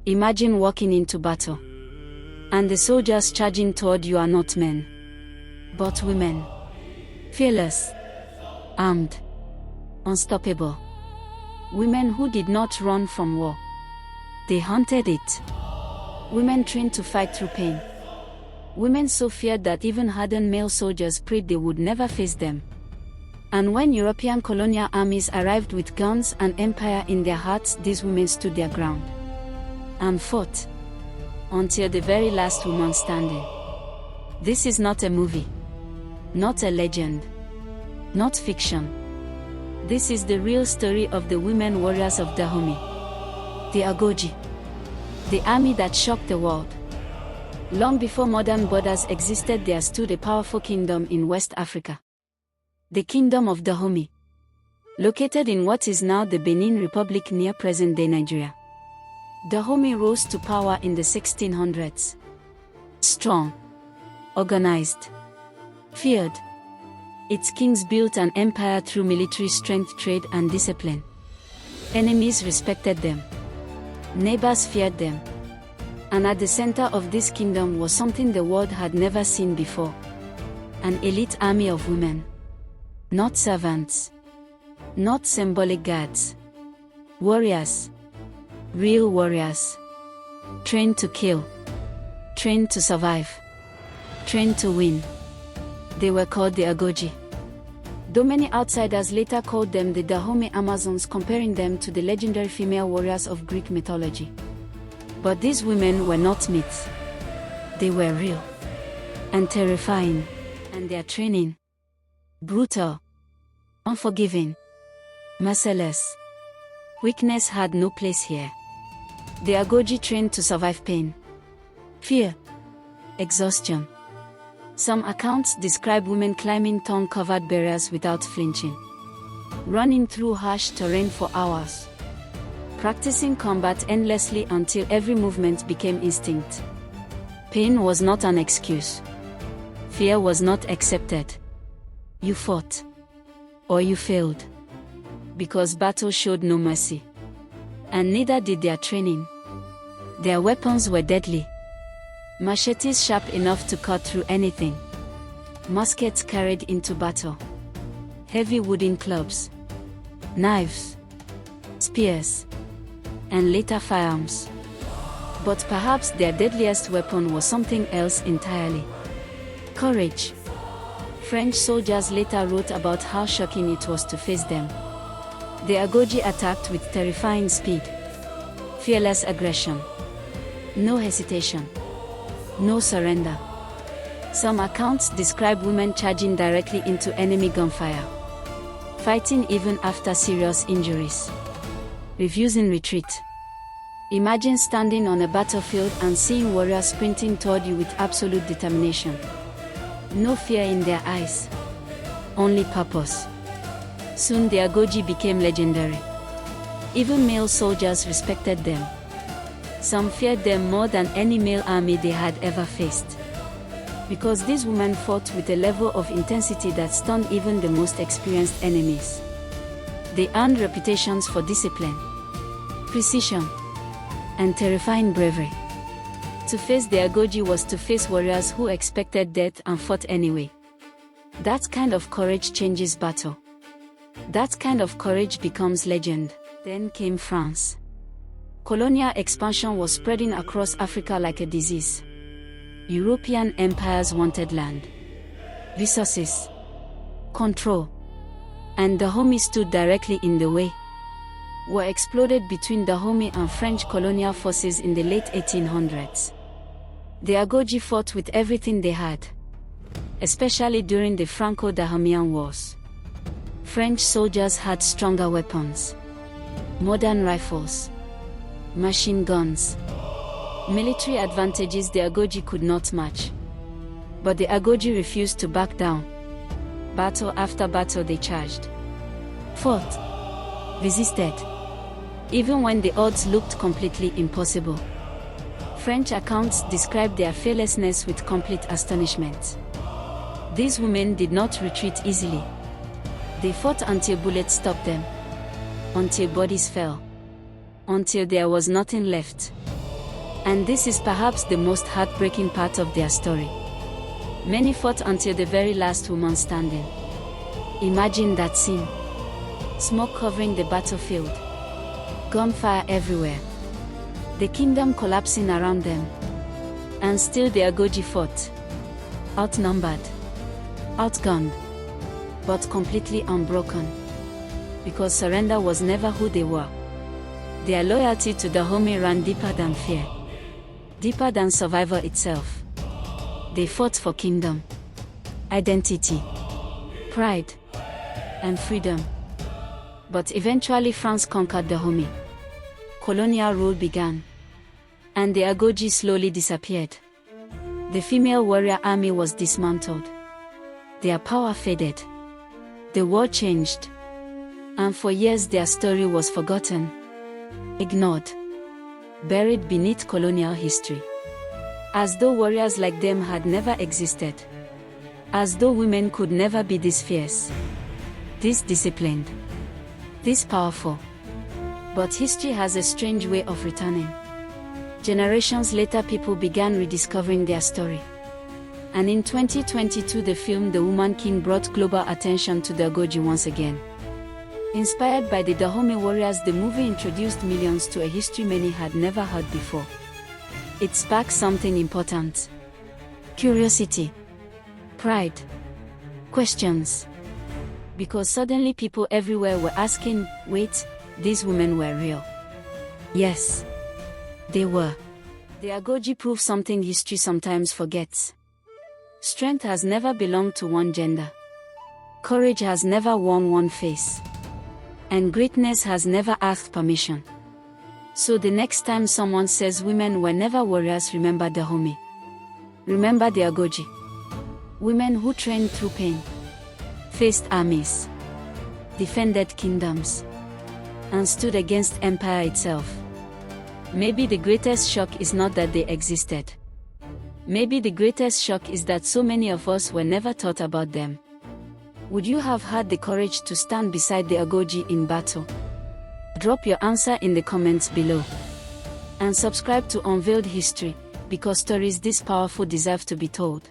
Imagine walking into battle, and the soldiers charging toward you are not men, but women. Fearless, armed, unstoppable. Women who did not run from war. They hunted it. Women trained to fight through pain. Women so feared that even hardened male soldiers prayed they would never face them. And when European colonial armies arrived with guns and empire in their hearts, these women stood their ground and fought until the very last woman standing. This is not a movie, not a legend, not fiction. This is the real story of the Women Warriors of Dahomey. The Agojie, the army that shocked the world. Long before modern borders existed, there stood a powerful kingdom in West Africa. The Kingdom of Dahomey, located in what is now the Benin Republic near present-day Nigeria. Dahomey rose to power in the 1600s. Strong, organized, feared. Its kings built an empire through military strength, trade, and discipline. Enemies respected them. Neighbors feared them. And at the center of this kingdom was something the world had never seen before. An elite army of women. Not servants. Not symbolic guards. Warriors. Real warriors. Trained to kill. Trained to survive. Trained to win. They were called the Agojie. Though many outsiders later called them the Dahomey Amazons, comparing them to the legendary female warriors of Greek mythology. But these women were not myths. They were real and terrifying, and their training brutal, unforgiving, merciless. Weakness had no place here. The Agojie trained to survive pain, fear, exhaustion. Some accounts describe women climbing thorn-covered barriers without flinching, running through harsh terrain for hours, practicing combat endlessly until every movement became instinct. Pain was not an excuse. Fear was not accepted. You fought, or you failed, because battle showed no mercy. And neither did their training. Their weapons were deadly. Machetes sharp enough to cut through anything. Muskets carried into battle. Heavy wooden clubs. Knives. Spears. And later firearms. But perhaps their deadliest weapon was something else entirely. Courage. French soldiers later wrote about how shocking it was to face them. The Agojie attacked with terrifying speed. Fearless aggression. No hesitation. No surrender. Some accounts describe women charging directly into enemy gunfire, fighting even after serious injuries, refusing retreat. Imagine standing on a battlefield and seeing warriors sprinting toward you with absolute determination. No fear in their eyes, only purpose. Soon the Agojie became legendary. Even male soldiers respected them. Some feared them more than any male army they had ever faced. Because these women fought with a level of intensity that stunned even the most experienced enemies. They earned reputations for discipline, precision, and terrifying bravery. To face the Agojie was to face warriors who expected death and fought anyway. That kind of courage changes battle. That kind of courage becomes legend. Then came France. Colonial expansion was spreading across Africa like a disease. European empires wanted land, resources, control, and Dahomey stood directly in the way. War exploded between Dahomey and French colonial forces in the late 1800s. The Agojie fought with everything they had, especially during the Franco-Dahomean wars. French soldiers had stronger weapons, modern rifles, machine guns, military advantages the Agojie could not match. But the Agojie refused to back down. Battle after battle they charged, fought, resisted, even when the odds looked completely impossible. French accounts describe their fearlessness with complete astonishment. These women did not retreat easily. They fought until bullets stopped them, until bodies fell, until there was nothing left. And this is perhaps the most heartbreaking part of their story. Many fought until the very last woman standing. Imagine that scene. Smoke covering the battlefield. Gunfire everywhere. The kingdom collapsing around them. And still the Agojie fought. Outnumbered. Outgunned. But completely unbroken. Because surrender was never who they were. Their loyalty to Dahomey ran deeper than fear. Deeper than survival itself. They fought for kingdom, identity, pride, and freedom. But eventually France conquered Dahomey. Colonial rule began. And the Agojie slowly disappeared. The female warrior army was dismantled. Their power faded. The war changed. And for years their story was forgotten, ignored, buried beneath colonial history. As though warriors like them had never existed. As though women could never be this fierce, this disciplined, this powerful. But history has a strange way of returning. Generations later people began rediscovering their story. And in 2022 the film The Woman King brought global attention to the Agojie once again. Inspired by the Dahomey warriors, the movie introduced millions to a history many had never heard before. It sparked something important. Curiosity. Pride. Questions. Because suddenly people everywhere were asking, wait, these women were real? Yes. They were. The Agojie proved something history sometimes forgets. Strength has never belonged to one gender. Courage has never worn one face. And greatness has never asked permission. So the next time someone says women were never warriors, remember Dahomey. Remember the Agojie. Women who trained through pain, faced armies, defended kingdoms, and stood against empire itself. Maybe the greatest shock is not that they existed. Maybe the greatest shock is that so many of us were never taught about them. Would you have had the courage to stand beside the Agojie in battle? Drop your answer in the comments below. And subscribe to Unveiled History, because stories this powerful deserve to be told.